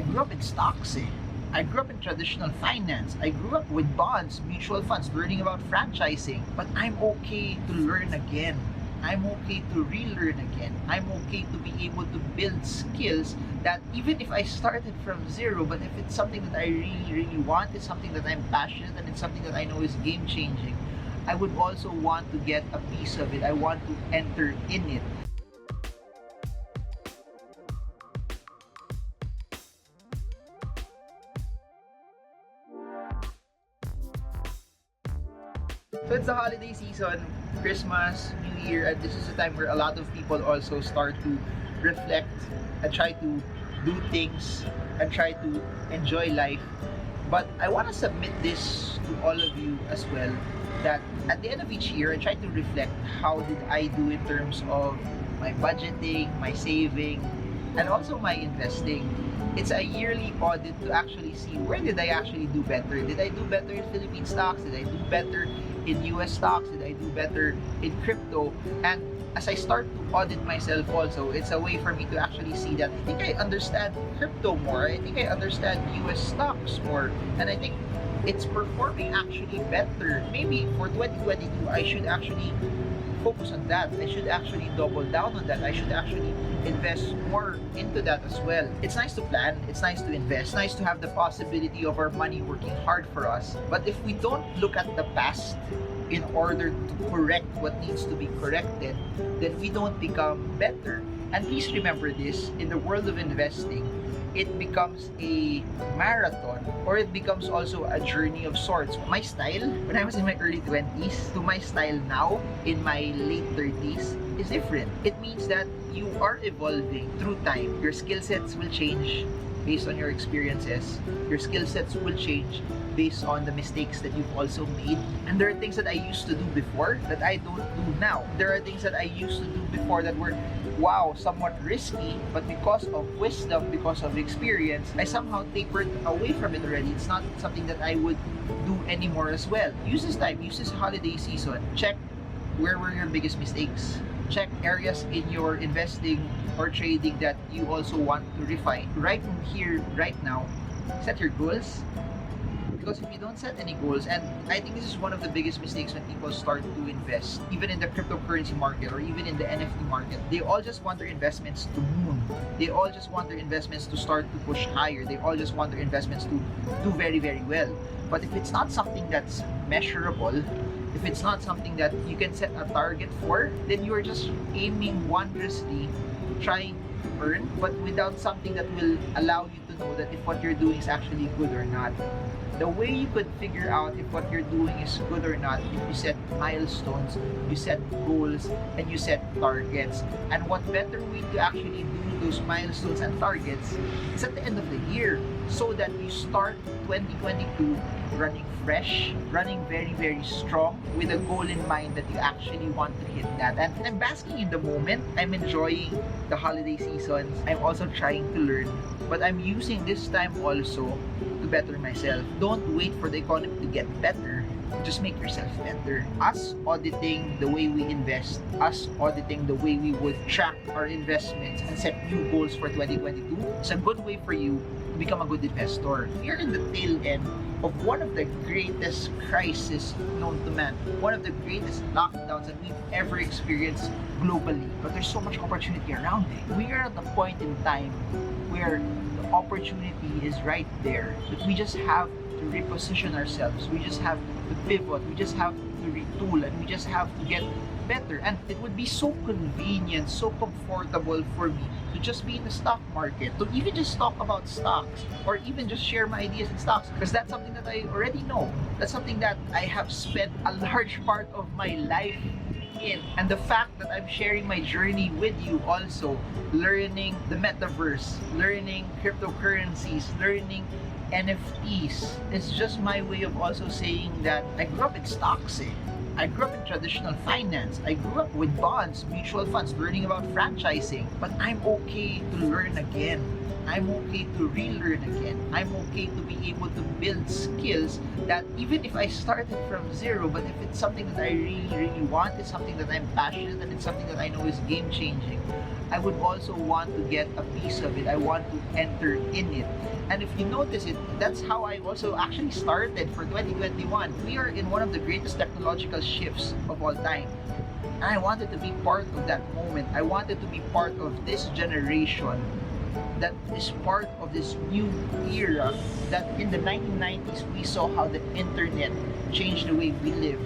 grew up in stocks eh. I grew up in traditional finance. I grew up with bonds, mutual funds, learning about franchising. But I'm okay to learn again. I'm okay to relearn again. I'm okay to be able to build skills that even if I started from zero, but if it's something that I really want, it's something that I'm passionate and it's something that I know is game changing, I would also want to get a piece of it. I want to enter in it. So it's the holiday season, Christmas, New Year, and this is a time where a lot of people also start to reflect and try to do things and try to enjoy life. But I want to submit this to all of you as well, that at the end of each year, I try to reflect how did I do in terms of my budgeting, my saving, and also my investing. It's a yearly audit to actually see where did I actually do better. Did I do better in Philippine stocks? Did I do better in US stocks? Did I do better in crypto? And as I start to audit myself also, it's a way for me to actually see that I think I understand crypto more. I think I understand US stocks more. And I think it's performing actually better. Maybe for 2022, I should actually focus on that. I should actually double down on that. I should actually invest more into that as well. It's nice to plan, it's nice to invest, it's nice to have the possibility of our money working hard for us. But if we don't look at the past in order to correct what needs to be corrected, then we don't become better. And please remember this, in the world of investing, it becomes a marathon or it becomes also a journey of sorts. My style when I was in my early 20s to my style now in my late 30s is different. It means that you are evolving through time. Your skill sets will change based on your experiences. Your skill sets will change based on the mistakes that you've also made. And there are things that I used to do before that I don't do now. There are things that I used to do before that were, wow, somewhat risky, but because of wisdom, because of experience, I somehow tapered away from it already. It's not something that I would do anymore as well. Use this time, use this holiday season. Check where were your biggest mistakes. Check areas in your investing or trading that you also want to refine. Right here, right now, set your goals. Because if you don't set any goals, and I think this is one of the biggest mistakes when people start to invest, even in the cryptocurrency market or even in the NFT market, they all just want their investments to boom. They all just want their investments to start to push higher. They all just want their investments to do very, very well. But if it's not something that's measurable, if it's not something that you can set a target for, then you are just aiming wondrously, trying to earn, but without something that will allow you to know that if what you're doing is actually good or not. The way you could figure out if what you're doing is good or not, if you set milestones, you set goals, and you set targets. And what better way to actually do those milestones and targets is at the end of the year, so that you start 2022 running fresh, running very, very strong with a goal in mind that you actually want to hit that. And I'm basking in the moment. I'm enjoying the holiday seasons. I'm also trying to learn, but I'm using this time also to better myself. Don't wait for the economy to get better. Just make yourself better. Us auditing the way we invest, us auditing the way we would track our investments and set new goals for 2022, it's a good way for you to become a good investor. You're in the tail end of one of the greatest crises known to man, one of the greatest lockdowns that we've ever experienced globally. But there's so much opportunity around it. We are at a point in time where the opportunity is right there, but we just have to reposition ourselves. We just have to pivot. We just have to retool, and we just have to get better. And it would be so convenient, so comfortable for me to just be in the stock market, to even just talk about stocks, or even just share my ideas in stocks, because that's something that I already know. That's something that I have spent a large part of my life in. And the fact that I'm sharing my journey with you also, learning the metaverse, learning cryptocurrencies, learning NFTs, it's just my way of also saying that I grew up in stocks eh. I grew up in traditional finance. I grew up with bonds, mutual funds, learning about franchising. But I'm okay to learn again. I'm okay to relearn again. I'm okay to be able to build skills that even if I started from zero, but if it's something that I really want, it's something that I'm passionate and it's something that I know is game changing, I would also want to get a piece of it. I want to enter in it. And if you notice it, that's how I also actually started for 2021. We are in one of the greatest technological shifts of all time. And I wanted to be part of that moment. I wanted to be part of this generation that is part of this new era, that in the 1990s we saw how the internet changed the way we live.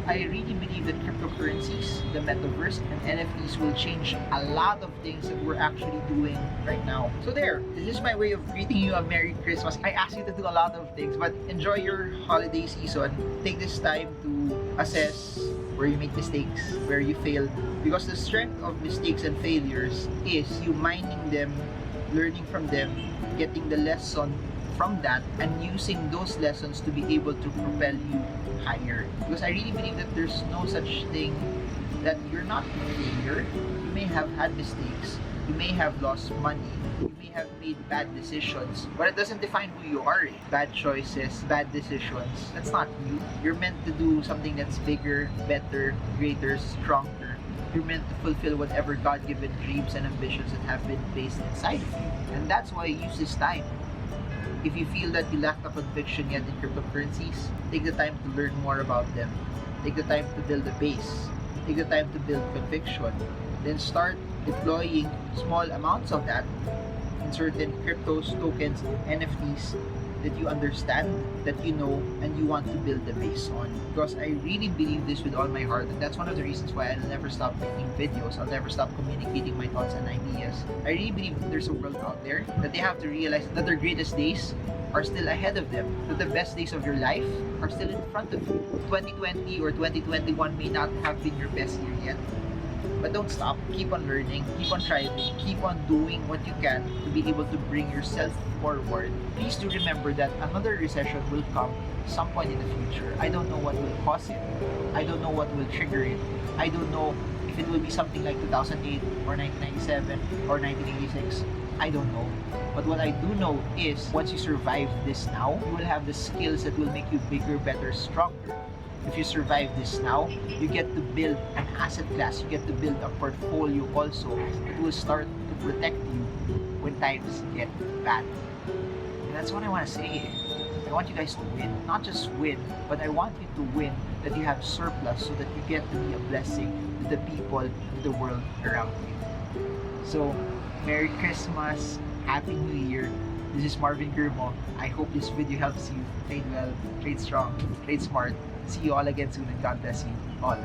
I really believe that cryptocurrencies, the metaverse, and NFTs will change a lot of things that we're actually doing right now. So there, this is my way of greeting you a Merry Christmas. I asked you to do a lot of things, but enjoy your holiday season. Take this time to assess where you make mistakes, where you fail, because the strength of mistakes and failures is you mining them, learning from them, getting the lesson from that, and using those lessons to be able to propel you higher. Because I really believe that there's no such thing that you're not a failure. You may have had mistakes, you may have lost money, you may have made bad decisions, but it doesn't define who you are. Bad choices, bad decisions, that's not you. You're meant to do something that's bigger, better, greater, stronger. You're meant to fulfill whatever God-given dreams and ambitions that have been placed inside of you. And that's why I use this time. If you feel that you lack a conviction yet in cryptocurrencies, take the time to learn more about them. Take the time to build a base. Take the time to build conviction. Then start deploying small amounts of that in certain cryptos, tokens, NFTs that you understand, that you know, and you want to build the base on. Because I really believe this with all my heart, and that's one of the reasons why I'll never stop making videos. I'll never stop communicating my thoughts and ideas. I really believe that there's a world out there that they have to realize that their greatest days are still ahead of them, that the best days of your life are still in front of you. 2020 or 2021 may not have been your best year yet, but don't stop. Keep on learning, keep on trying, keep on doing what you can to be able to bring yourself forward. Please do remember that another recession will come some point in the future. I don't know what will cause it. I don't know what will trigger it. I don't know if it will be something like 2008 or 1997 or 1986. I don't know. But what I do know is once you survive this now, you will have the skills that will make you bigger, better, stronger. If you survive this now, you get to build an asset class, you get to build a portfolio also that will start to protect you when times get bad. And that's what I want to say. I want you guys to win. Not just win, but I want you to win that you have surplus so that you get to be a blessing to the people, to the world around you. So, Merry Christmas, Happy New Year. This is Marvin Gurmo. I hope this video helps you. Trade well, trade strong, trade smart. See you all again soon, and God bless you all.